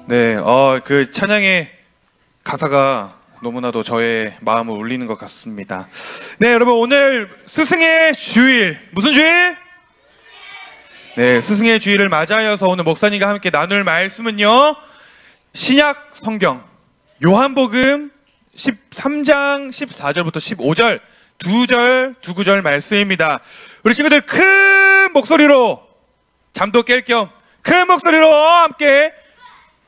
네, 그 찬양의 가사가 너무나도 저의 마음을 울리는 것 같습니다. 네, 여러분 오늘 스승의 주일, 무슨 주일? 네, 스승의 주일을 맞이하여서 오늘 목사님과 함께 나눌 말씀은요, 신약 성경 요한복음 13장 14절부터 15절 두 구절 말씀입니다. 우리 친구들 큰 목소리로 잠도 깰 겸 큰 목소리로 함께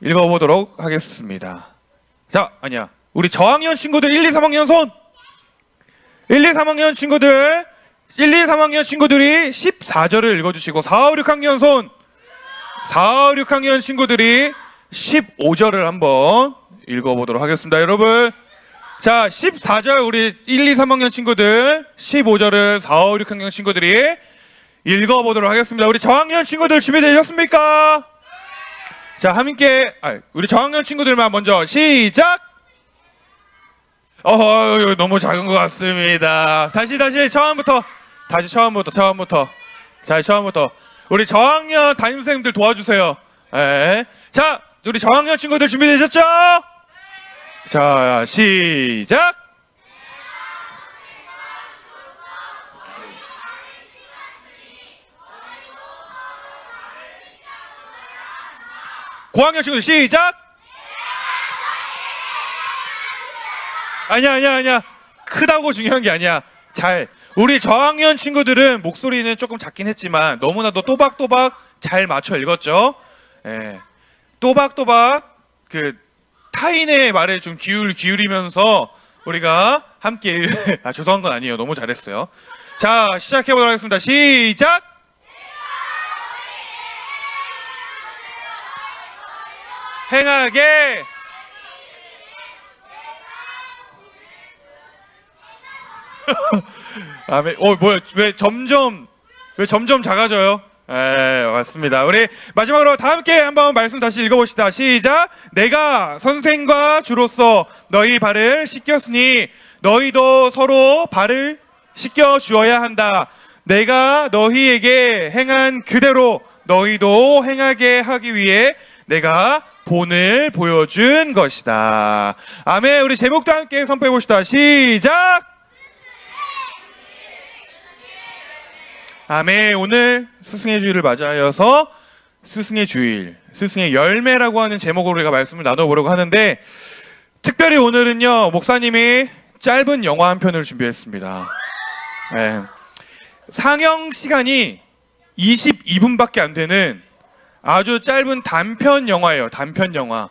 읽어보도록 하겠습니다. 자, 아니야, 우리 저학년 친구들 1, 2, 3학년 손. 1, 2, 3학년 친구들 1, 2, 3학년 친구들이 14절을 읽어주시고 4, 5, 6학년 손. 4, 5, 6학년 친구들이 15절을 한번 읽어보도록 하겠습니다. 여러분, 자, 14절 우리 1, 2, 3학년 친구들, 15절을 4, 5, 6학년 친구들이 읽어보도록 하겠습니다. 우리 저학년 친구들 준비되셨습니까? 자, 함께 우리 저학년 친구들만 먼저 시작! 너무 작은 것 같습니다. 다시 처음부터. 자, 처음부터 우리 저학년 담임선생님들 도와주세요. 네. 자, 우리 저학년 친구들 준비되셨죠? 자, 시작! 고학년 친구들 시작! 아니야. 크다고 중요한 게 아니야. 우리 저학년 친구들은 목소리는 조금 작긴 했지만 너무나도 또박또박 잘 맞춰 읽었죠? 예. 또박또박 그 타인의 말에 좀 기울이면서 우리가 함께 죄송한 건 아니에요. 너무 잘했어요. 자, 시작해보도록 하겠습니다. 시작! 행하게 뭐야, 왜 점점 작아져요? 맞습니다. 우리 마지막으로 다 함께 한번 말씀 다시 읽어봅시다. 시작! 내가 선생과 주로서 너희 발을 씻겼으니 너희도 서로 발을 씻겨 주어야 한다. 내가 너희에게 행한 그대로 너희도 행하게 하기 위해 내가 본을 보여준 것이다. 아멘. 우리 제목도 함께 선포해 봅시다. 시작! 아멘. 오늘 스승의 주일을 맞이하여서 스승의 주일, 스승의 열매라고 하는 제목으로 우리가 말씀을 나눠보려고 하는데, 특별히 오늘은요, 목사님이 짧은 영화 한 편을 준비했습니다. 네. 상영 시간이 22분밖에 안 되는 아주 짧은 단편 영화예요. 단편 영화.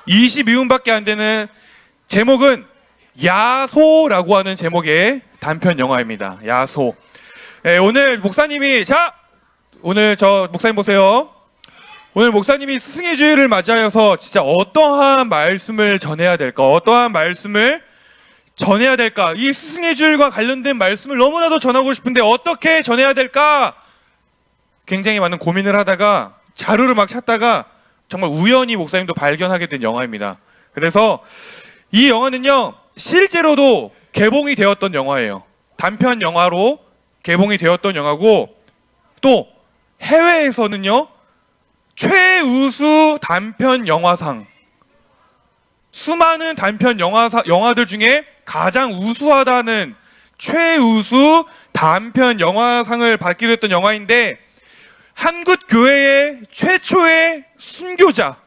22분밖에 안 되는, 제목은 야소라고 하는 제목의 단편 영화입니다. 야소. 네, 오늘 목사님이, 오늘 목사님 보세요. 오늘 목사님이 스승의 주일을 맞이하여서 진짜 어떠한 말씀을 전해야 될까? 이 스승의 주일과 관련된 말씀을 너무나도 전하고 싶은데 어떻게 전해야 될까? 굉장히 많은 고민을 하다가 자료를 막 찾다가 정말 우연히 목사님도 발견하게 된 영화입니다. 그래서 이 영화는요, 실제로도 개봉이 되었던 영화예요. 단편 영화로 개봉이 되었던 영화고, 또 해외에서는요, 최우수 단편 영화상, 수많은 단편 영화들 중에 가장 우수하다는 최우수 단편 영화상을 받기도 했던 영화인데, 한국 교회의 최초의 순교자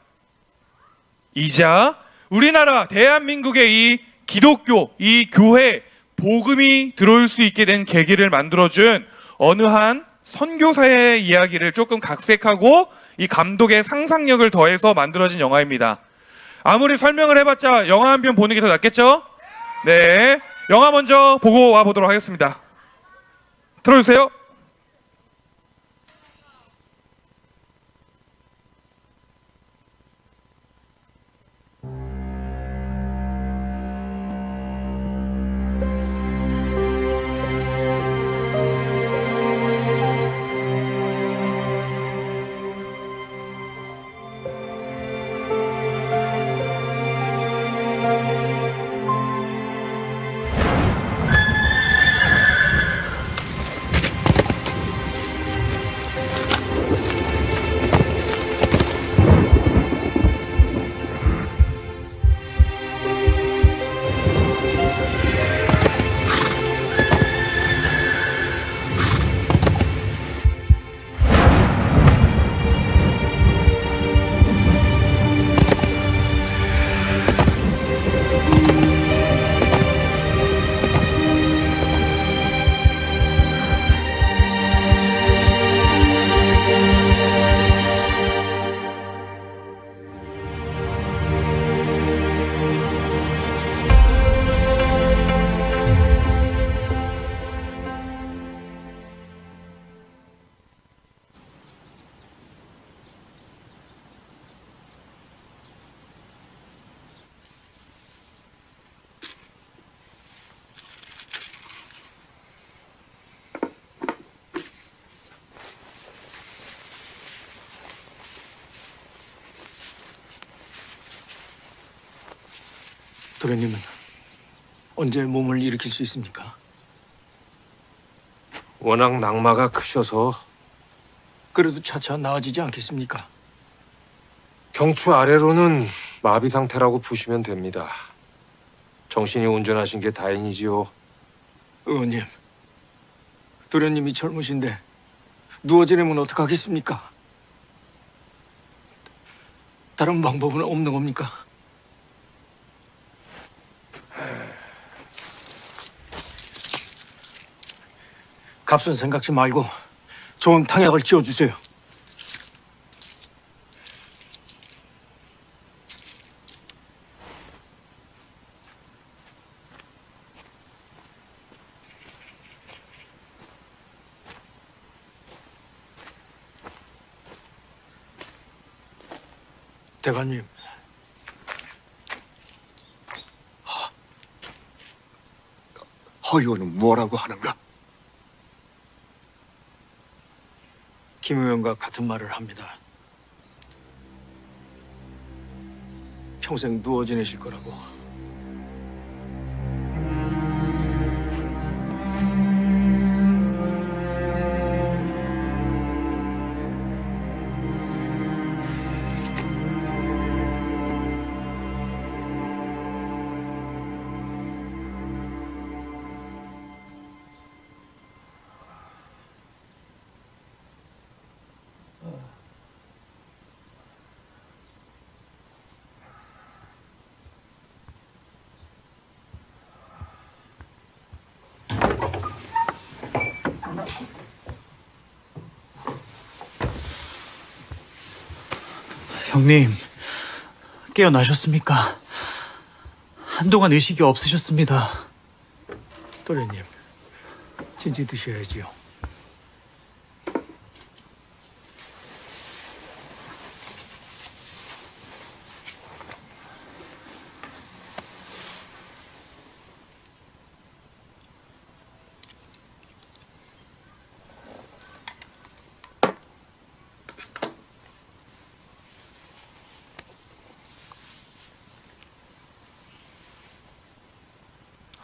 이자 우리나라 대한민국의 이 기독교, 이 교회 복음이 들어올 수 있게 된 계기를 만들어준 어느 한 선교사의 이야기를 조금 각색하고 이 감독의 상상력을 더해서 만들어진 영화입니다. 아무리 설명을 해봤자 영화 한 편 보는 게 더 낫겠죠? 네, 영화 먼저 보고 와보도록 하겠습니다. 틀어주세요. 도련님은 언제 몸을 일으킬 수 있습니까? 워낙 낙마가 크셔서 그래도 차차 나아지지 않겠습니까? 경추 아래로는 마비 상태라고 보시면 됩니다. 정신이 온전하신 게 다행이지요. 의원님, 도련님이 젊으신데 누워 지내면 어떡하겠습니까? 다른 방법은 없는 겁니까? 값은 생각지 말고 좋은 탕약을 지어주세요. 대관님, 허 의원은 뭐라고 하는가? 김 의원과 같은 말을 합니다. 평생 누워 지내실 거라고. 형님, 깨어나셨습니까? 한동안 의식이 없으셨습니다. 도련님, 진지 드셔야지요.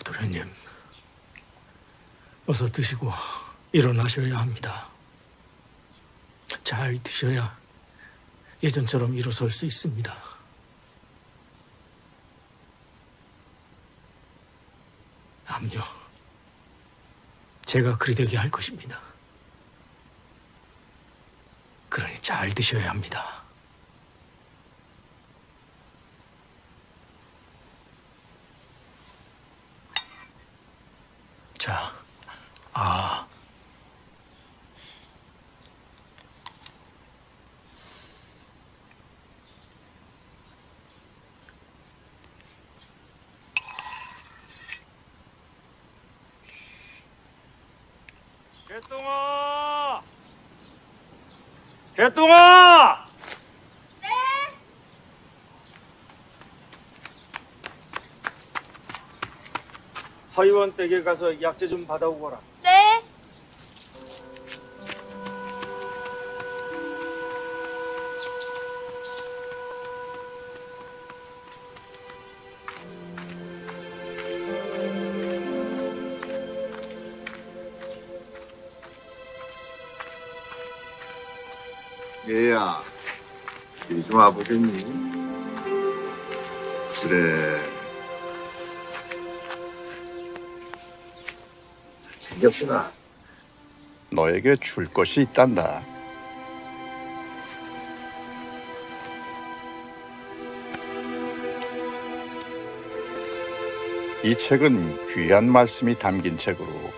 도련님, 어서 드시고 일어나셔야 합니다. 잘 드셔야 예전처럼 일어설 수 있습니다. 암요, 제가 그리 되게 할 것입니다. 그러니 잘 드셔야 합니다. 자, 개똥아! 개똥아! 네? 하의원 댁에 가서 약재 좀 받아오거라. 네. 얘야, 이리 좀 와보겠니? 그래. 잘생겼구나. 너에게 줄 것이 있단다. 이 책은 귀한 말씀이 담긴 책으로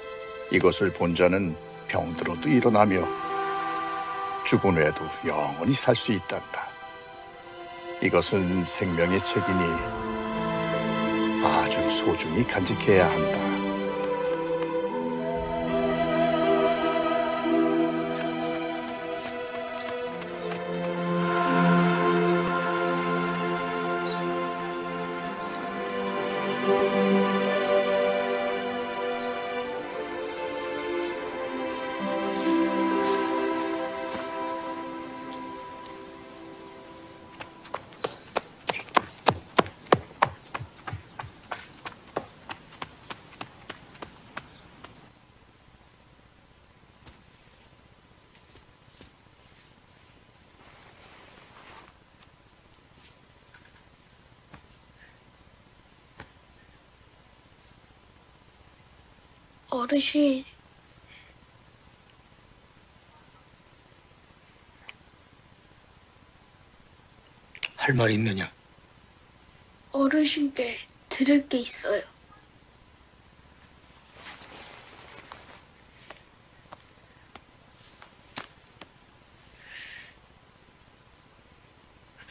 이것을 본 자는 병들어도 일어나며 죽은 후에도 영원히 살 수 있단다. 이것은 생명의 책이니 아주 소중히 간직해야 한다. 어르신, 할 말 있느냐? 어르신께 들을 게 있어요.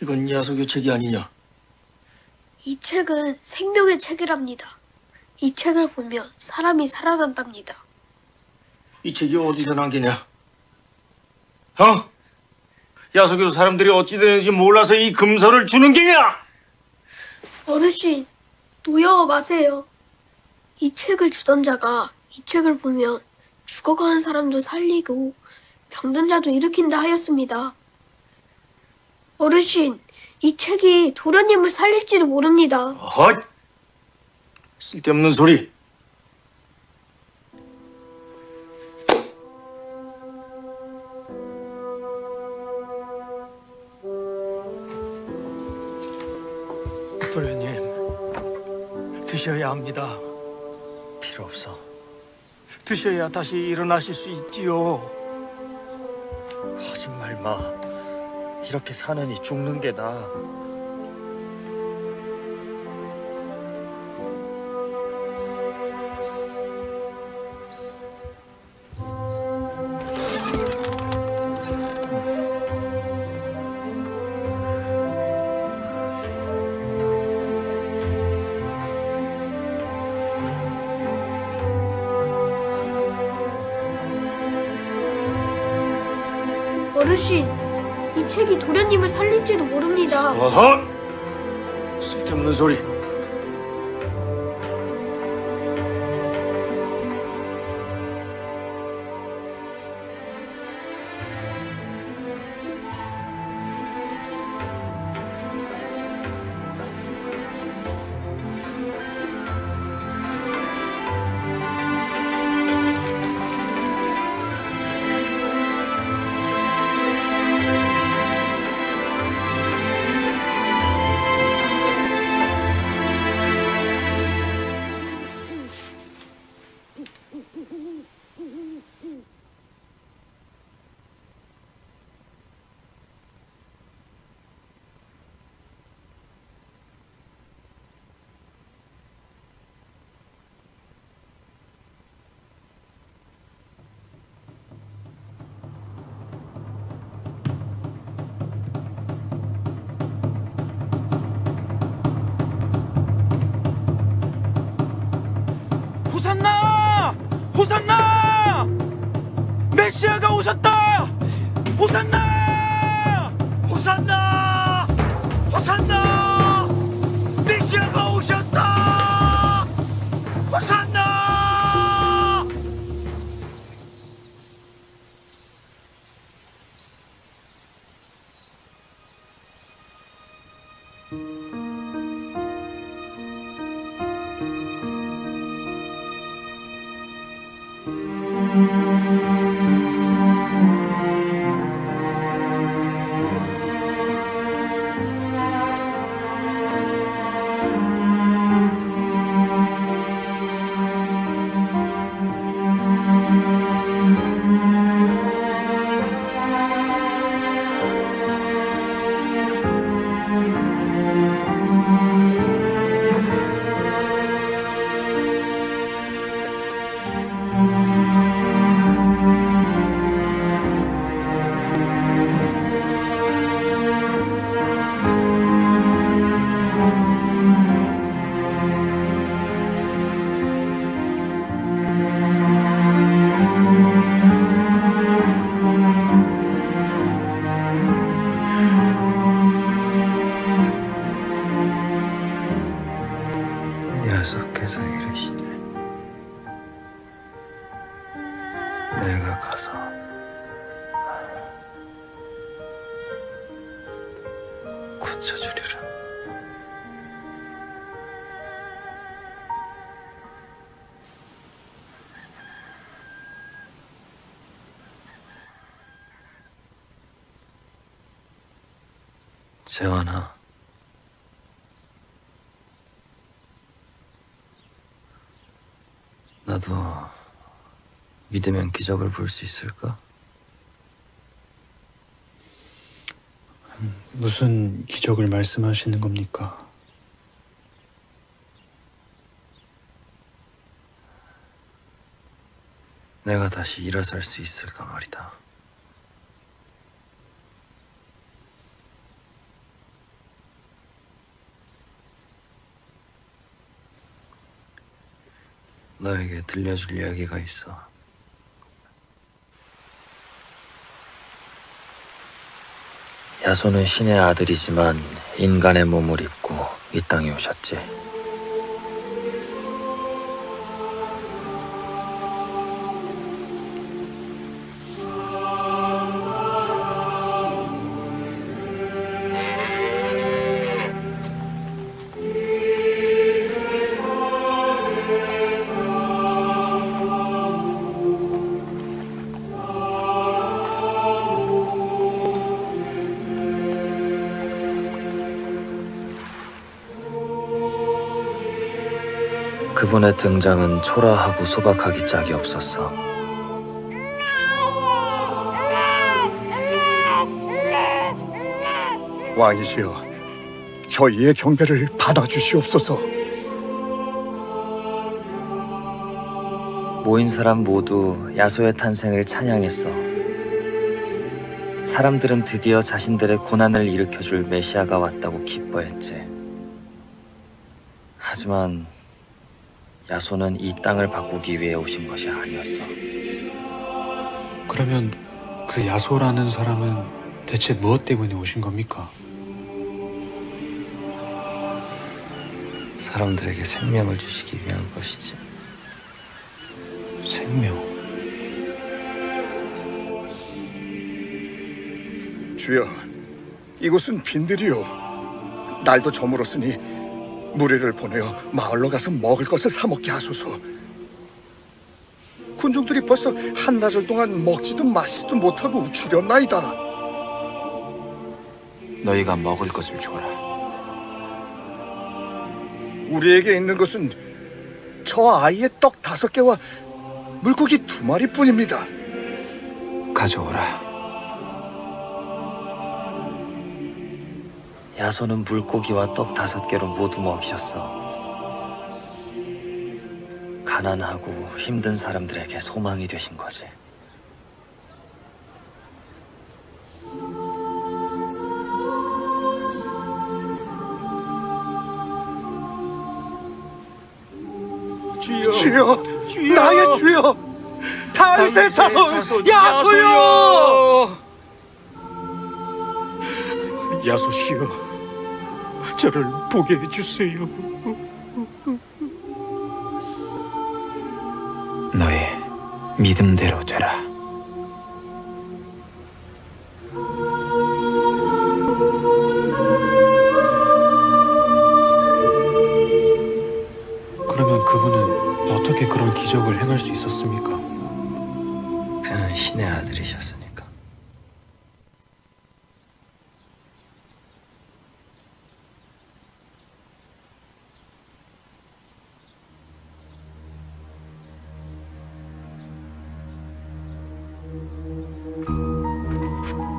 이건 야소교 책이 아니냐? 이 책은 생명의 책이랍니다. 이 책을 보면 사람이 살아난답니다. 이 책이 어디서 난 게냐? 야소교 사람들이 어찌 되는지 몰라서 이 금서를 주는 게냐? 어르신, 노여워 마세요. 이 책을 주던 자가 이 책을 보면 죽어가는 사람도 살리고 병든 자도 일으킨다 하였습니다. 어르신, 이 책이 도련님을 살릴지도 모릅니다. 헛! 쓸데없는 소리. 도련님, 드셔야 합니다. 필요 없어. 드셔야 다시 일어나실 수 있지요. 거짓말 마. 이렇게 사느니 죽는 게 나아. 어르신, 이 책이 도련님을 살릴지도 모릅니다. 어헛! 쓸데없는 소리. 호산나! 호산나! 메시아가 오셨다! 호산나! 호산나! 호산나! 메시아가 오셨다! 호산나! 야속께서 이르시되 내가 가서 고쳐주리라. 재환아, 나도 믿으면 기적을 볼 수 있을까? 무슨 기적을 말씀하시는 겁니까? 내가 다시 일어설 수 있을까 말이다. 너에게 들려줄 이야기가 있어. 야손은 신의 아들이지만 인간의 몸을 입고 이 땅에 오셨지. 그분의 등장은 초라하고 소박하기 짝이 없었어. 왕이시여, 저희의 경배를 받아주시옵소서. 모인 사람 모두 야소의 탄생을 찬양했어. 사람들은 드디어 자신들의 고난을 일으켜줄 메시아가 왔다고 기뻐했지. 하지만 야소는 이 땅을 바꾸기 위해 오신 것이 아니었어. 그러면 그 야소라는 사람은 대체 무엇 때문에 오신 겁니까? 사람들에게 생명을 주시기 위한 것이지. 생명. 주여, 이곳은 빈들이요. 날도 저물었으니 무리를 보내어 마을로 가서 먹을 것을 사 먹게 하소서. 군중들이 벌써 한나절 동안 먹지도 마시지도 못하고 우쭐였나이다. 너희가 먹을 것을 줘라. 우리에게 있는 것은 저 아이의 떡 5개와 물고기 2마리뿐입니다. 가져오라. 야소는 물고기와 떡 5개로 모두 먹이셨어. 가난하고 힘든 사람들에게 소망이 되신 거지. 주여, 나의 주여, 다윗의 자손 야소여! 야소시여, 저를 보게 해주세요. 너의 믿음대로 되라. 그러면 그분은 어떻게 그런 기적을 행할 수 있었습니까? 그는 신의 아들이셨으니까.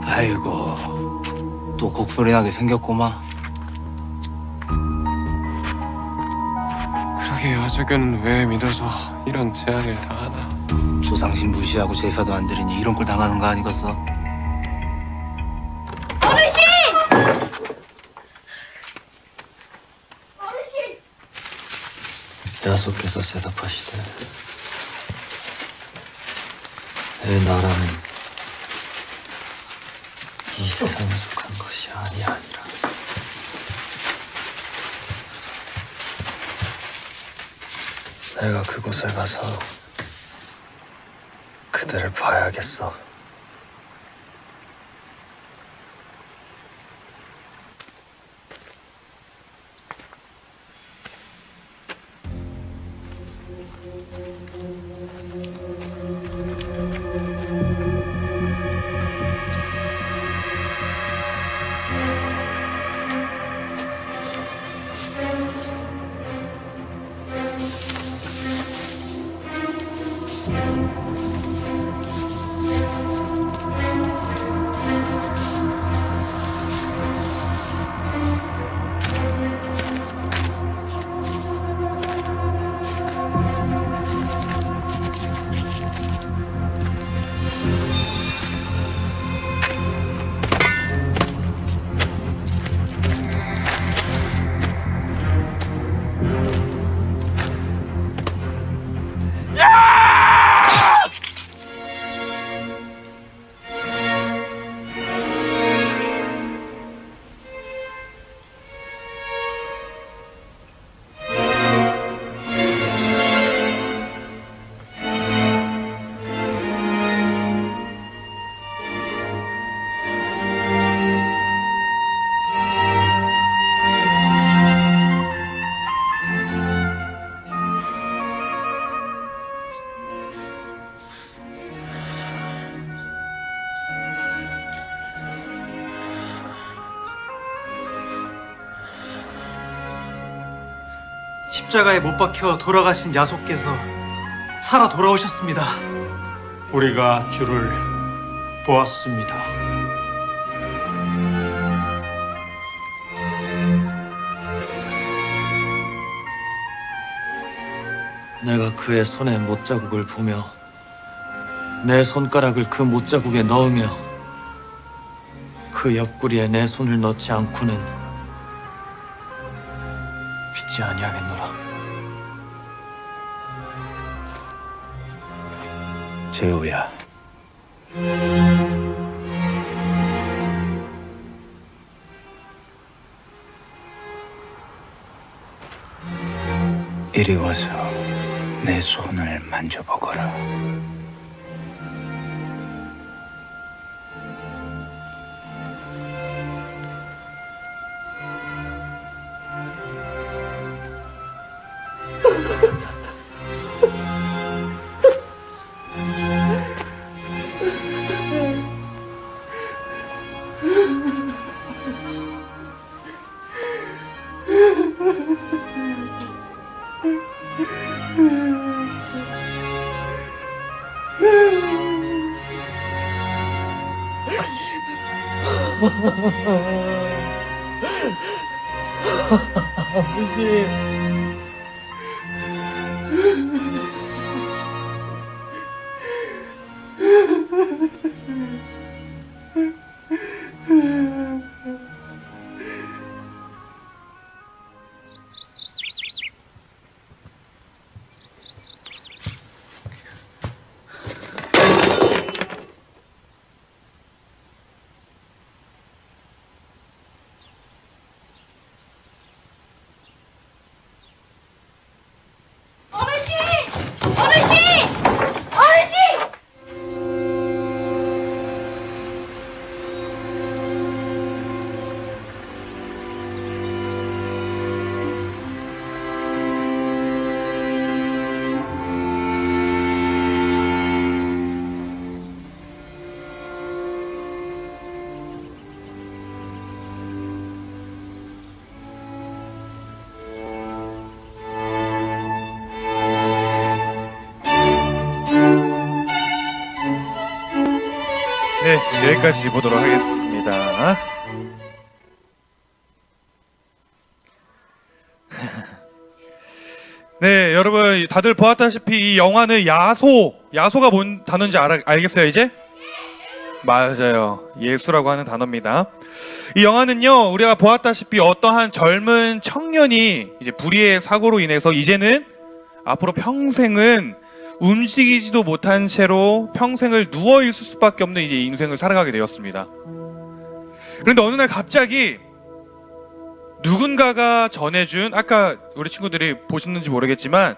아이고, 또 곡소리 나게 생겼구만. 그러게 야적은 왜 믿어서 이런 제안을 다 하나? 조상신 무시하고 제사도 안 드리니 이런 꼴 당하는 거 아니겠어? 어르신! 야소께서 대답하시되, 내 나라는 이 세상에 속한 것이 아니라 내가 그곳을 가서 그들을 봐야겠어. 십자가에 못 박혀 돌아가신 야소께서 살아 돌아오셨습니다. 우리가 주를 보았습니다. 내가 그의 손에 못자국을 보며 내 손가락을 그 못자국에 넣으며 그 옆구리에 내 손을 넣지 않고는 믿지 아니하겠노라. 재우야, 이리 와서 내 손을 만져보거라. 네, 여기까지 보도록 하겠습니다. 네, 여러분 다들 보았다시피 이 영화는 야소가 뭔 단어인지 알겠어요 이제? 맞아요, 예수라고 하는 단어입니다. 이 영화는요, 우리가 보았다시피 어떠한 젊은 청년이 이제 불의의 사고로 인해서 이제는 앞으로 평생은 움직이지도 못한 채로 평생을 누워 있을 수밖에 없는 이제 인생을 살아가게 되었습니다. 그런데 어느 날 갑자기 누군가가 전해준, 아까 우리 친구들이 보셨는지 모르겠지만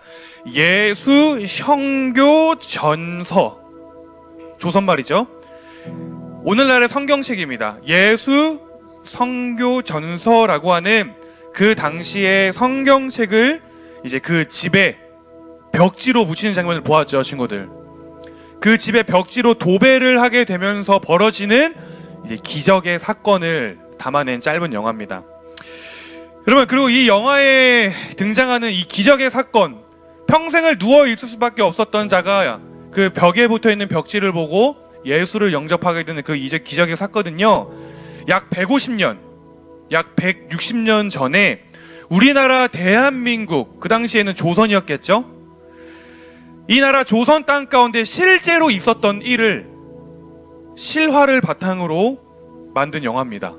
예수 형교 전서, 조선말이죠. 오늘날의 성경책입니다. 예수 성교 전서라고 하는 그 당시의 성경책을 이제 그 집에 벽지로 붙이는 장면을 보았죠, 친구들. 그 집에 벽지로 도배를 하게 되면서 벌어지는 이제 기적의 사건을 담아낸 짧은 영화입니다. 여러분, 그리고 이 영화에 등장하는 이 기적의 사건, 평생을 누워 있을 수밖에 없었던 자가 그 벽에 붙어 있는 벽지를 보고 예수를 영접하게 되는 그 이제 기적의 사건은요, 약 150년, 약 160년 전에 우리나라 대한민국, 그 당시에는 조선이었겠죠? 이 나라 조선 땅 가운데 실제로 있었던 일을 실화를 바탕으로 만든 영화입니다.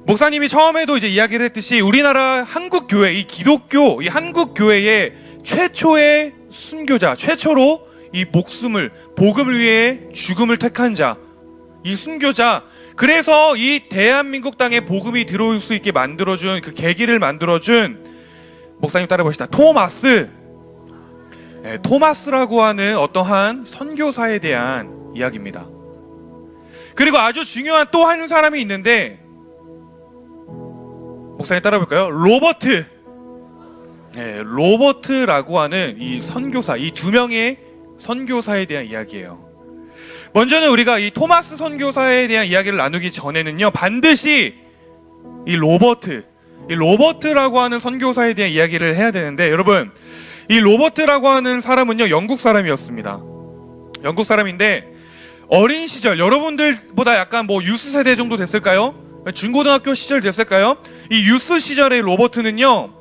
목사님이 처음에도 이제 이야기를 했듯이 우리나라 한국교회, 이 기독교, 이 한국교회의 최초의 순교자, 최초로 이 목숨을, 복음을 위해 죽음을 택한 자, 이 순교자, 그래서 이 대한민국 땅에 복음이 들어올 수 있게 만들어준, 그 계기를 만들어준, 목사님 따라보시다, 토마스라고 하는 어떠한 선교사에 대한 이야기입니다. 그리고 아주 중요한 또 한 사람이 있는데, 목사님 따라볼까요? 로버트라고 하는 이 선교사, 이 두 명의 선교사에 대한 이야기예요. 먼저는 우리가 이 토마스 선교사에 대한 이야기를 나누기 전에는요, 반드시 이 로버트, 이 로버트라고 하는 선교사에 대한 이야기를 해야 되는데, 여러분, 이 로버트라고 하는 사람은요, 영국 사람이었습니다. 영국 사람인데 어린 시절, 여러분들보다 약간 뭐 유스 세대 정도 됐을까요? 중고등학교 시절 됐을까요? 이 유스 시절의 로버트는요,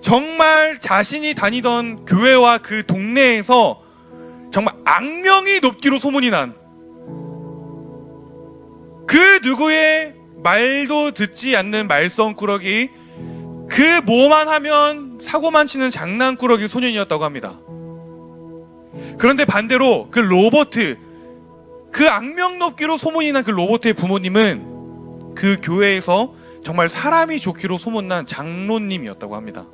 정말 자신이 다니던 교회와 그 동네에서 정말 악명이 높기로 소문이 난, 그 누구의 말도 듣지 않는 말썽꾸러기, 그 뭐만 하면 사고만 치는 장난꾸러기 소년이었다고 합니다. 그런데 반대로 그 로버트, 그 악명 높기로 소문이 난 그 로버트의 부모님은 그 교회에서 정말 사람이 좋기로 소문난 장로님이었다고 합니다.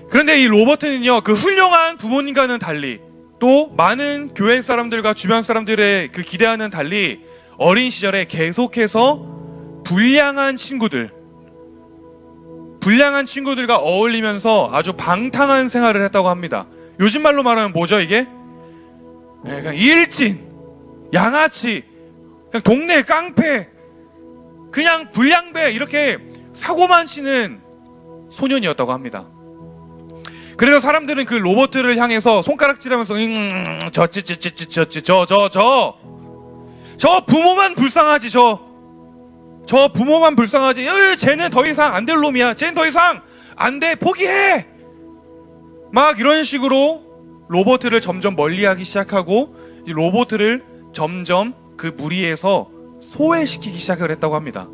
그런데 이 로버트는요, 그 훌륭한 부모님과는 달리, 또 많은 교회 사람들과 주변 사람들의 그 기대와는 달리 어린 시절에 계속해서 불량한 친구들과 어울리면서 아주 방탕한 생활을 했다고 합니다. 요즘 말로 말하면 뭐죠, 이게? 그냥 일진, 양아치, 그냥 동네 깡패, 그냥 불량배, 이렇게 사고만 치는 소년이었다고 합니다. 그래서 사람들은 그 로버트를 향해서 손가락질하면서 저 부모만 불쌍하지, 저 부모만 불쌍하지, 쟤는 더 이상 안 될 놈이야, 쟤는 더 이상 안 돼, 포기해, 막 이런 식으로 로버트를 점점 멀리하기 시작하고, 이 로버트를 점점 그 무리에서 소외시키기 시작을 했다고 합니다.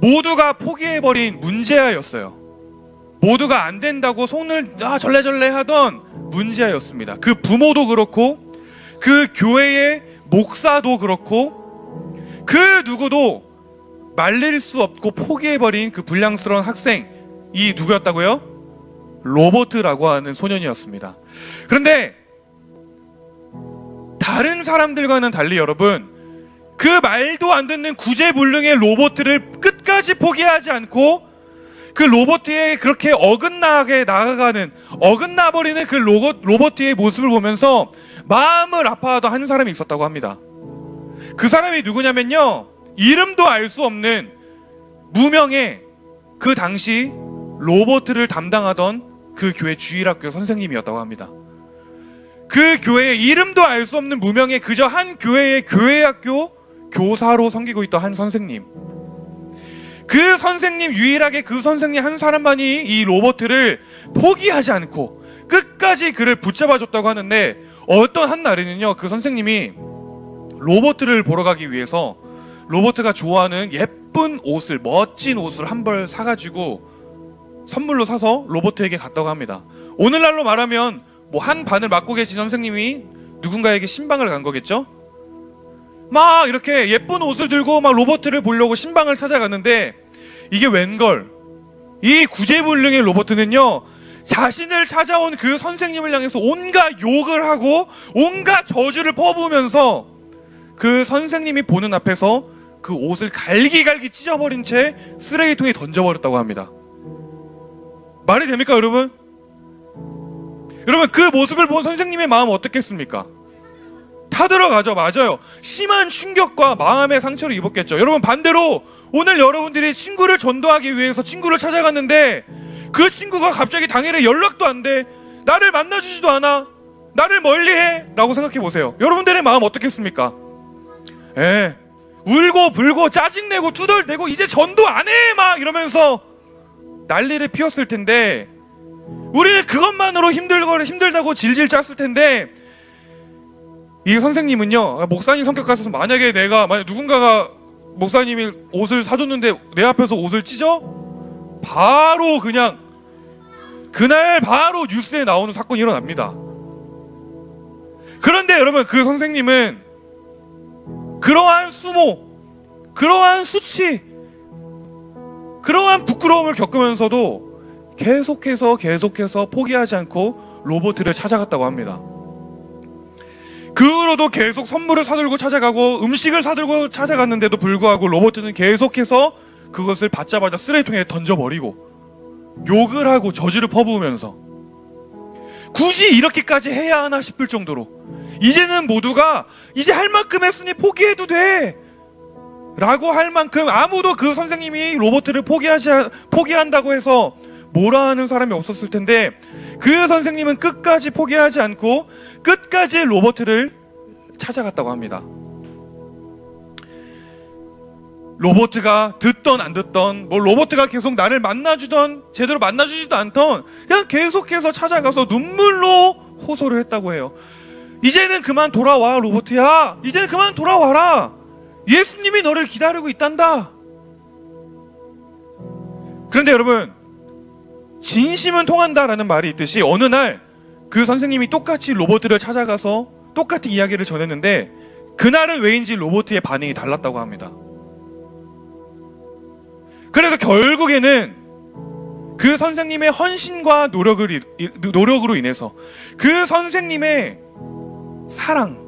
모두가 포기해버린 문제아였어요. 모두가 안 된다고 손을 절레절레 하던 문제아였습니다. 그 부모도 그렇고, 그 교회의 목사도 그렇고, 그 누구도 말릴 수 없고 포기해버린 그 불량스러운 학생, 이 누구였다고요? 로버트라고 하는 소년이었습니다. 그런데 다른 사람들과는 달리 여러분, 그 말도 안 듣는 구제불능의 로버트를 끝까지 포기하지 않고, 그 로버트의 그렇게 어긋나게 나아가는, 어긋나버리는 그 로버트의 모습을 보면서 마음을 아파하던 한 사람이 있었다고 합니다. 그 사람이 누구냐면요, 이름도 알 수 없는 무명의 그 당시 로버트를 담당하던 그 교회 주일학교 선생님이었다고 합니다. 그 교회의 이름도 알 수 없는 무명의 그저 한 교회의 교회학교 교사로 섬기고 있던 한 선생님, 그 선생님, 유일하게 그 선생님 한 사람만이 이 로버트를 포기하지 않고 끝까지 그를 붙잡아줬다고 하는데, 어떤 한 날에는요, 그 선생님이 로버트를 보러 가기 위해서 로버트가 좋아하는 예쁜 옷을, 멋진 옷을 한 벌 사가지고 선물로 사서 로버트에게 갔다고 합니다. 오늘날로 말하면 뭐 한 반을 맡고 계신 선생님이 누군가에게 신방을 간 거겠죠? 막 이렇게 예쁜 옷을 들고 막 로버트를 보려고 신방을 찾아갔는데, 이게 웬걸, 이 구제불능의 로버트는요, 자신을 찾아온 그 선생님을 향해서 온갖 욕을 하고 온갖 저주를 퍼부으면서 그 선생님이 보는 앞에서 그 옷을 갈기갈기 찢어버린 채 쓰레기통에 던져버렸다고 합니다. 말이 됩니까, 여러분? 여러분, 그 모습을 본 선생님의 마음은 어떻겠습니까? 타들어가죠. 맞아요. 심한 충격과 마음의 상처를 입었겠죠. 여러분, 반대로 오늘 여러분들이 친구를 전도하기 위해서 친구를 찾아갔는데, 그 친구가 갑자기 당일에 연락도 안 돼, 나를 만나주지도 않아, 나를 멀리해 라고 생각해 보세요. 여러분들의 마음 어떻겠습니까? 울고 불고 짜증내고 투덜대고 이제 전도 안 해 막 이러면서 난리를 피웠을 텐데, 우리는 그것만으로 힘들다고 질질 짰을 텐데, 이 선생님은요, 목사님 성격 같아서 만약 누군가가 목사님이 옷을 사줬는데 내 앞에서 옷을 찢어? 바로 그냥 그날 바로 뉴스에 나오는 사건이 일어납니다. 그런데 여러분, 그 선생님은 그러한 수모, 그러한 수치, 그러한 부끄러움을 겪으면서도 계속해서 포기하지 않고 로버트를 찾아갔다고 합니다. 그 후로도 계속 선물을 사들고 찾아가고 음식을 사들고 찾아갔는데도 불구하고 로버트는 계속해서 그것을 받자마자 쓰레기통에 던져버리고 욕을 하고 저주를 퍼부으면서, 굳이 이렇게까지 해야 하나 싶을 정도로 이제는 모두가 이제 할 만큼 했으니 포기해도 돼, 라고 할 만큼 아무도 그 선생님이 로버트를 포기한다고 해서 뭐라 하는 사람이 없었을 텐데, 그 선생님은 끝까지 포기하지 않고 끝까지 로버트를 찾아갔다고 합니다. 로버트가 듣던 안 듣던, 뭐 로버트가 계속 나를 만나주던 제대로 만나주지도 않던, 그냥 계속해서 찾아가서 눈물로 호소를 했다고 해요. 이제는 그만 돌아와 로버트야, 이제는 그만 돌아와라, 예수님이 너를 기다리고 있단다. 그런데 여러분, 진심은 통한다라는 말이 있듯이 어느 날 그 선생님이 똑같이 로버트를 찾아가서 똑같은 이야기를 전했는데, 그날은 왜인지 로버트의 반응이 달랐다고 합니다. 그래서 결국에는 그 선생님의 헌신과 노력으로 인해서 그 선생님의 사랑,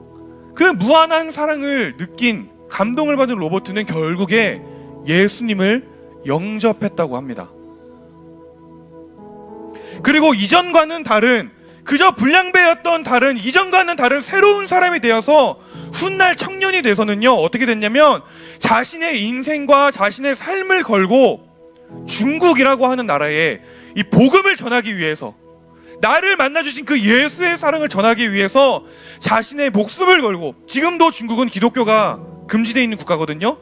그 무한한 사랑을 느낀, 감동을 받은 로버트는 결국에 예수님을 영접했다고 합니다. 그리고 이전과는 다른, 그저 불량배였던 이전과는 다른 새로운 사람이 되어서 훗날 청년이 돼서는요, 어떻게 됐냐면 자신의 인생과 자신의 삶을 걸고 중국이라고 하는 나라에 이 복음을 전하기 위해서, 나를 만나주신 그 예수의 사랑을 전하기 위해서 자신의 목숨을 걸고, 지금도 중국은 기독교가 금지되어 있는 국가거든요.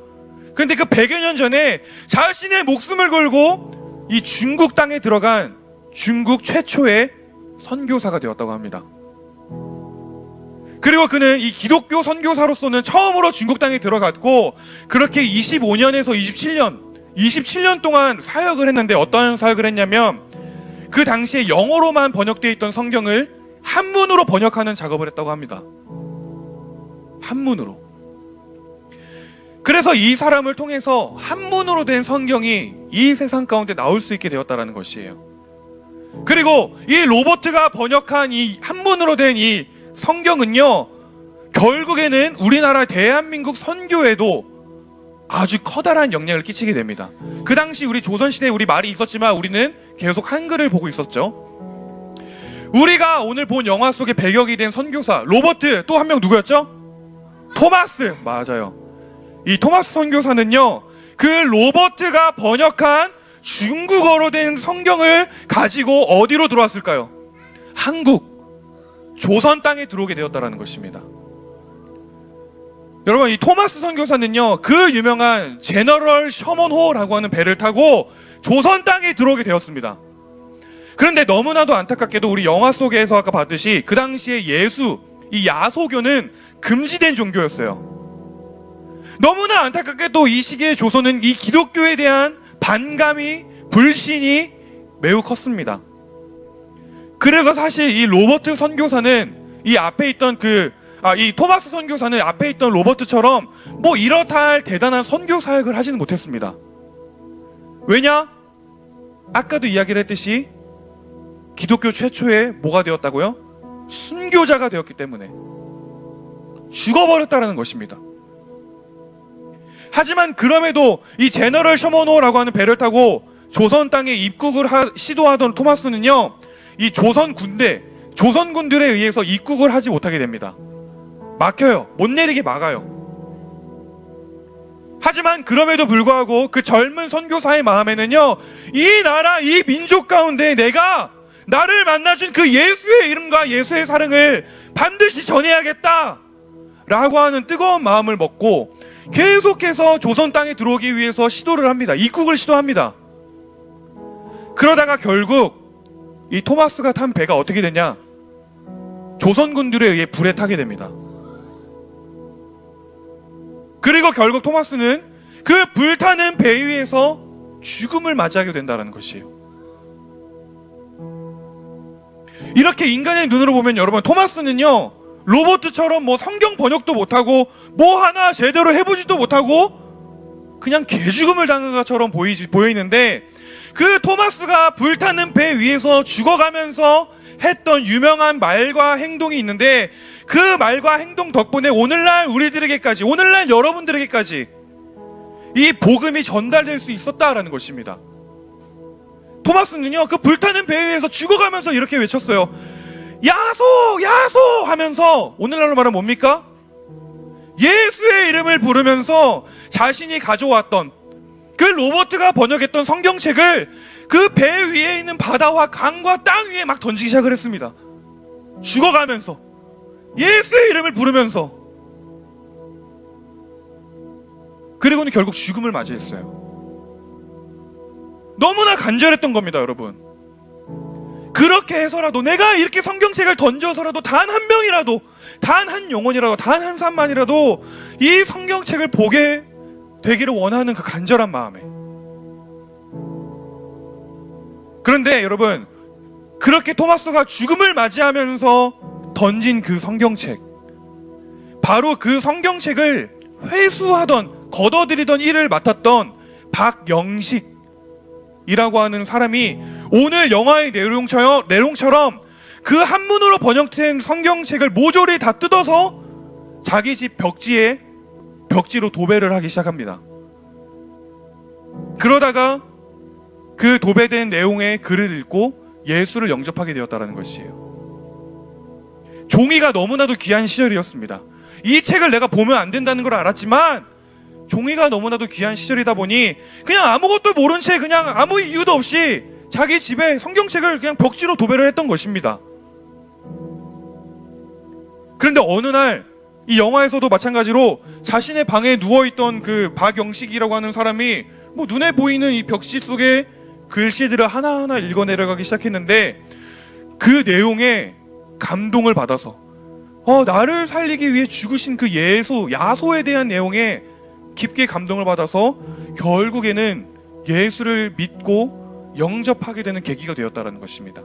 그런데 그 100여 년 전에 자신의 목숨을 걸고 이 중국 땅에 들어간 중국 최초의 선교사가 되었다고 합니다. 그리고 그는 이 기독교 선교사로서는 처음으로 중국 땅에 들어갔고, 그렇게 25년에서 27년 동안 사역을 했는데, 어떤 사역을 했냐면 그 당시에 영어로만 번역되어 있던 성경을 한문으로 번역하는 작업을 했다고 합니다. 한문으로. 그래서 이 사람을 통해서 한문으로 된 성경이 이 세상 가운데 나올 수 있게 되었다는 것이에요. 그리고 이 로버트가 번역한 이 한문으로 된 이 성경은요, 결국에는 우리나라 대한민국 선교에도 아주 커다란 영향을 끼치게 됩니다. 그 당시 우리 조선시대에 우리 말이 있었지만 우리는 계속 한글을 보고 있었죠. 우리가 오늘 본 영화 속의 배경이 된 선교사 로버트, 또 한 명 누구였죠? 토마스. 맞아요. 이 토마스 선교사는요, 그 로버트가 번역한 중국어로 된 성경을 가지고 어디로 들어왔을까요? 한국, 조선 땅에 들어오게 되었다는 것입니다. 여러분, 이 토마스 선교사는요, 그 유명한 제너럴 셔먼호라고 하는 배를 타고 조선 땅에 들어오게 되었습니다. 그런데 너무나도 안타깝게도 우리 영화 속에서 아까 봤듯이 그 당시에 이 야소교는 금지된 종교였어요. 너무나 안타깝게도 이 시기의 조선은 이 기독교에 대한 반감이, 불신이 매우 컸습니다. 그래서 사실 이 로버트 선교사는 이 앞에 있던 이 토마스 선교사는 앞에 있던 로버트처럼 뭐 이렇다 할 대단한 선교 사역을 하지는 못했습니다. 왜냐? 아까도 이야기를 했듯이 기독교 최초의 뭐가 되었다고요? 순교자가 되었기 때문에 죽어버렸다는 것입니다. 하지만 그럼에도 이 제너럴 셔먼호라고 하는 배를 타고 조선 땅에 입국을 시도하던 토마스는요, 이 조선 군들에 의해서 입국을 하지 못하게 됩니다. 막혀요. 못 내리게 막아요. 하지만 그럼에도 불구하고 그 젊은 선교사의 마음에는요, 이 나라, 이 민족 가운데 내가 나를 만나준 그 예수의 이름과 예수의 사랑을 반드시 전해야겠다 라고 하는 뜨거운 마음을 먹고 계속해서 조선 땅에 들어오기 위해서 시도를 합니다. 입국을 시도합니다. 그러다가 결국 이 토마스가 탄 배가 어떻게 되냐? 조선군들에 의해 불에 타게 됩니다. 그리고 결국 토마스는 그 불타는 배 위에서 죽음을 맞이하게 된다는 것이에요. 이렇게 인간의 눈으로 보면 여러분, 토마스는요, 로버트처럼 뭐 성경 번역도 못하고 뭐 하나 제대로 해보지도 못하고 그냥 개죽음을 당한 것처럼 보이는데, 그 토마스가 불타는 배 위에서 죽어가면서 했던 유명한 말과 행동이 있는데, 그 말과 행동 덕분에 오늘날 우리들에게까지, 오늘날 여러분들에게까지 이 복음이 전달될 수 있었다라는 것입니다. 토마스는요, 그 불타는 배 위에서 죽어가면서 이렇게 외쳤어요. 야소! 야소! 하면서, 오늘날로 말하면 뭡니까? 예수의 이름을 부르면서 자신이 가져왔던 그 로버트가 번역했던 성경책을 그 배 위에 있는 바다와 강과 땅 위에 막 던지기 시작을 했습니다. 죽어가면서 예수의 이름을 부르면서. 그리고는 결국 죽음을 맞이했어요. 너무나 간절했던 겁니다, 여러분. 그렇게 해서라도 내가 이렇게 성경책을 던져서라도 단 한 명이라도, 단 한 영혼이라도, 단 한 사람만이라도 이 성경책을 보게 되기를 원하는 그 간절한 마음에. 그런데 여러분, 그렇게 토마스가 죽음을 맞이하면서 던진 그 성경책, 바로 그 성경책을 회수하던, 걷어들이던 일을 맡았던 박영식이라고 하는 사람이 오늘 영화의 내용처럼 그 한문으로 번역된 성경책을 모조리 다 뜯어서 자기 집 벽지로 도배를 하기 시작합니다. 그러다가 그 도배된 내용의 글을 읽고 예수를 영접하게 되었다는 것이에요. 종이가 너무나도 귀한 시절이었습니다. 이 책을 내가 보면 안 된다는 걸 알았지만 종이가 너무나도 귀한 시절이다 보니 그냥 아무것도 모른 채 그냥 아무 이유도 없이 자기 집에 성경책을 그냥 벽지로 도배를 했던 것입니다. 그런데 어느 날 이 영화에서도 마찬가지로 자신의 방에 누워있던 그 박영식이라고 하는 사람이 뭐 눈에 보이는 이 벽지 속에 글씨들을 하나하나 읽어 내려가기 시작했는데 그 내용에 감동을 받아서 나를 살리기 위해 죽으신 그 야소에 대한 내용에 깊게 감동을 받아서 결국에는 예수를 믿고 영접하게 되는 계기가 되었다는 것입니다.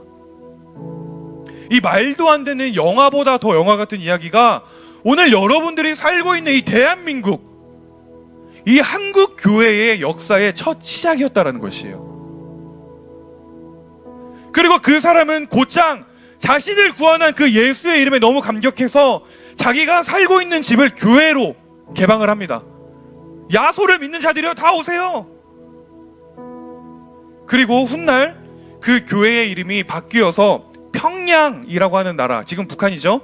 이 말도 안 되는 영화보다 더 영화 같은 이야기가 오늘 여러분들이 살고 있는 이 대한민국, 이 한국 교회의 역사의 첫 시작이었다는 것이에요. 그리고 그 사람은 곧장 자신을 구원한 그 예수의 이름에 너무 감격해서 자기가 살고 있는 집을 교회로 개방을 합니다. 야소를 믿는 자들이여 다 오세요. 그리고 훗날 그 교회의 이름이 바뀌어서 평양이라고 하는 나라, 지금 북한이죠.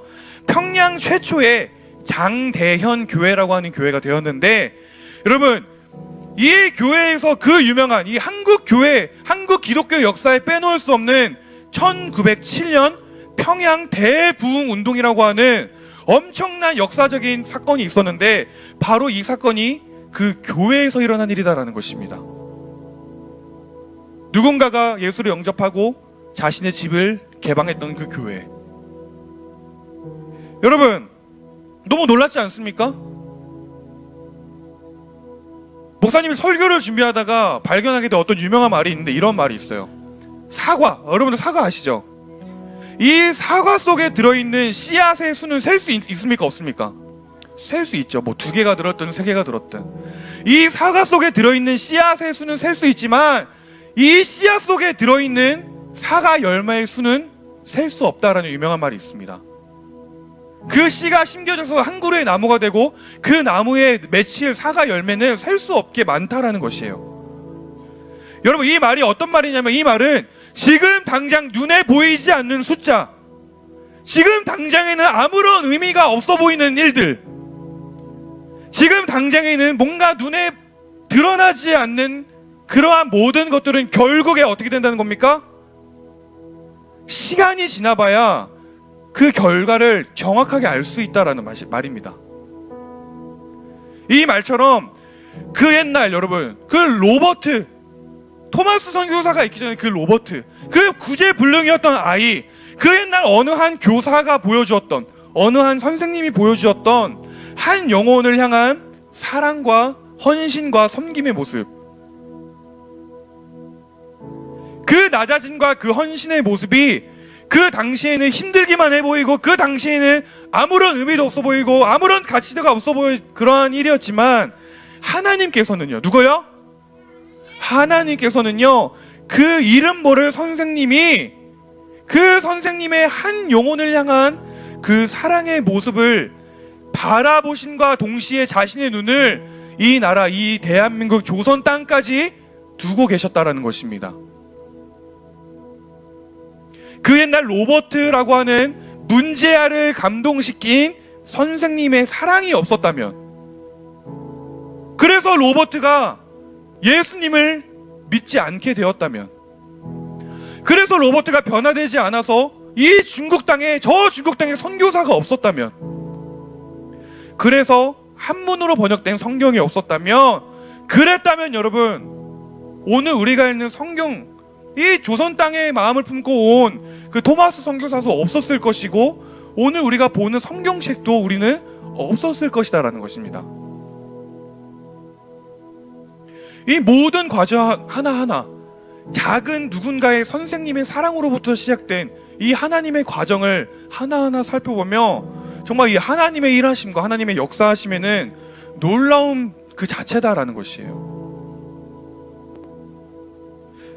평양 최초의 장대현 교회라고 하는 교회가 되었는데, 여러분 이 교회에서 그 유명한 이 한국 교회, 한국 기독교 역사에 빼놓을 수 없는 1907년 평양 대부흥 운동이라고 하는 엄청난 역사적인 사건이 있었는데, 바로 이 사건이 그 교회에서 일어난 일이다라는 것입니다. 누군가가 예수를 영접하고 자신의 집을 개방했던 그 교회. 여러분 너무 놀랐지 않습니까? 목사님이 설교를 준비하다가 발견하게 된 어떤 유명한 말이 있는데 이런 말이 있어요. 사과, 여러분들 사과 아시죠? 이 사과 속에 들어있는 씨앗의 수는 셀 수 있습니까 없습니까? 셀 수 있죠. 뭐 2개가 들었든 3개가 들었든. 이 사과 속에 들어있는 씨앗의 수는 셀 수 있지만 이 씨앗 속에 들어있는 사과 열매의 수는 셀 수 없다라는 유명한 말이 있습니다. 그 씨가 심겨져서 한 그루의 나무가 되고 그 나무에 맺힐 사과 열매는 셀 수 없게 많다라는 것이에요. 여러분 이 말이 어떤 말이냐면, 이 말은 지금 당장 눈에 보이지 않는 숫자, 지금 당장에는 아무런 의미가 없어 보이는 일들, 지금 당장에는 뭔가 눈에 드러나지 않는 그러한 모든 것들은 결국에 어떻게 된다는 겁니까? 시간이 지나봐야 그 결과를 정확하게 알 수 있다라는 말입니다. 이 말처럼 그 옛날 여러분, 그 로버트, 토마스 선교사가 있기 전에 그 로버트, 그 구제불능이었던 아이, 그 옛날 어느 한 교사가 보여주었던, 어느 한 선생님이 보여주었던 한 영혼을 향한 사랑과 헌신과 섬김의 모습, 그 낮아짐과 그 헌신의 모습이 그 당시에는 힘들기만 해 보이고, 그 당시에는 아무런 의미도 없어 보이고 아무런 가치가 없어 보일 그러한 일이었지만, 하나님께서는요, 누구요? 하나님께서는요, 그 이름 모를 선생님이 그 선생님의 한 영혼을 향한 그 사랑의 모습을 바라보심과 동시에 자신의 눈을 이 나라, 이 대한민국 조선 땅까지 두고 계셨다라는 것입니다. 그 옛날 로버트라고 하는 문제아를 감동시킨 선생님의 사랑이 없었다면, 그래서 로버트가 예수님을 믿지 않게 되었다면, 그래서 로버트가 변화되지 않아서 이 중국 땅에, 저 중국 땅에 선교사가 없었다면, 그래서 한문으로 번역된 성경이 없었다면, 그랬다면 여러분, 오늘 우리가 읽는 성경, 이 조선 땅에 마음을 품고 온 그 토마스 선교사도 없었을 것이고, 오늘 우리가 보는 성경책도 우리는 없었을 것이다라는 것입니다. 이 모든 과정 하나하나, 작은 누군가의 선생님의 사랑으로부터 시작된 이 하나님의 과정을 하나하나 살펴보며 정말 이 하나님의 일하심과 하나님의 역사하심에는 놀라움 그 자체다라는 것이에요.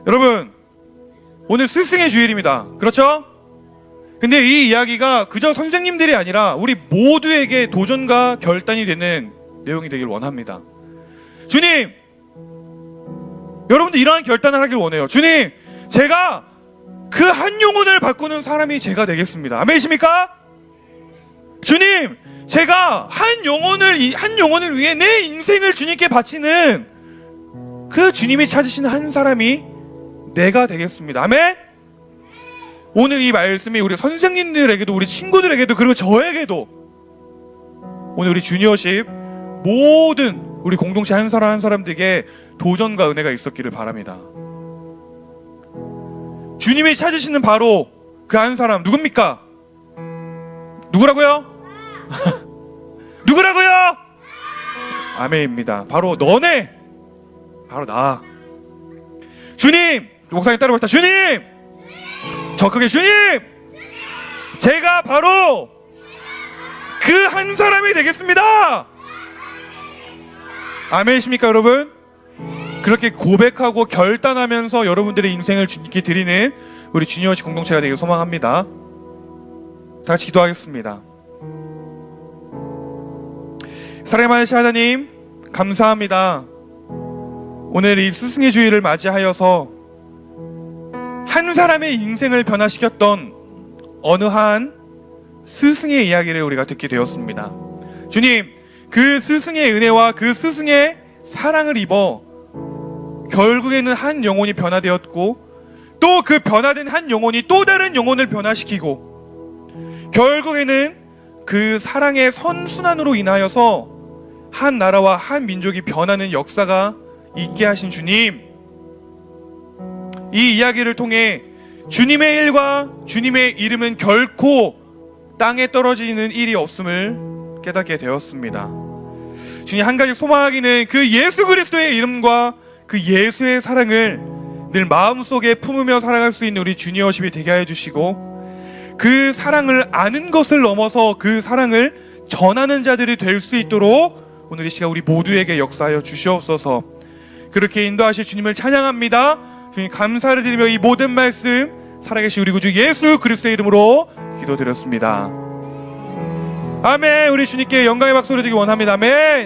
여러분, 오늘 스승의 주일입니다. 그렇죠? 근데 이 이야기가 그저 선생님들이 아니라 우리 모두에게 도전과 결단이 되는 내용이 되길 원합니다. 주님, 여러분들 이러한 결단을 하길 원해요. 주님, 제가 그 한 영혼을 바꾸는 사람이 제가 되겠습니다. 아멘이십니까? 주님, 제가 한 영혼을 위해 내 인생을 주님께 바치는 그 주님이 찾으신 한 사람이 내가 되겠습니다. 아멘? 오늘 이 말씀이 우리 선생님들에게도, 우리 친구들에게도, 그리고 저에게도, 오늘 우리 주니어십 모든 우리 공동체 한 사람 한 사람들에게 도전과 은혜가 있었기를 바랍니다. 주님이 찾으시는 바로 그 한 사람 누굽니까? 누구라고요? 누구라고요? 아멘입니다. 바로 너네, 바로 나. 주님, 목사님 따라 부르다. 주님, 저 크게 주님, 제가 바로 그 한 사람이 되겠습니다. 아멘이십니까 여러분? 그렇게 고백하고 결단하면서 여러분들의 인생을 주님께 드리는 우리 주니어십 공동체가 되길 소망합니다. 다 같이 기도하겠습니다. 사랑의 많으신 하나님, 감사합니다. 오늘 이 스승의 주일을 맞이하여서 한 사람의 인생을 변화시켰던 어느 한 스승의 이야기를 우리가 듣게 되었습니다. 주님, 그 스승의 은혜와 그 스승의 사랑을 입어 결국에는 한 영혼이 변화되었고, 또 그 변화된 한 영혼이 또 다른 영혼을 변화시키고, 결국에는 그 사랑의 선순환으로 인하여서 한 나라와 한 민족이 변하는 역사가 있게 하신 주님, 이 이야기를 통해 주님의 일과 주님의 이름은 결코 땅에 떨어지는 일이 없음을 깨닫게 되었습니다. 주님, 한 가지 소망하기는 그 예수 그리스도의 이름과 그 예수의 사랑을 늘 마음속에 품으며 살아갈 수 있는 우리 주니어십이 되게 해주시고, 그 사랑을 아는 것을 넘어서 그 사랑을 전하는 자들이 될 수 있도록 오늘 이 시간 우리 모두에게 역사하여 주시옵소서. 그렇게 인도하실 주님을 찬양합니다. 주님 감사를 드리며 이 모든 말씀 살아계신 우리 구주 예수 그리스도의 이름으로 기도드렸습니다. 아멘. 우리 주님께 영광의 박수를 드리기 원합니다. 아멘.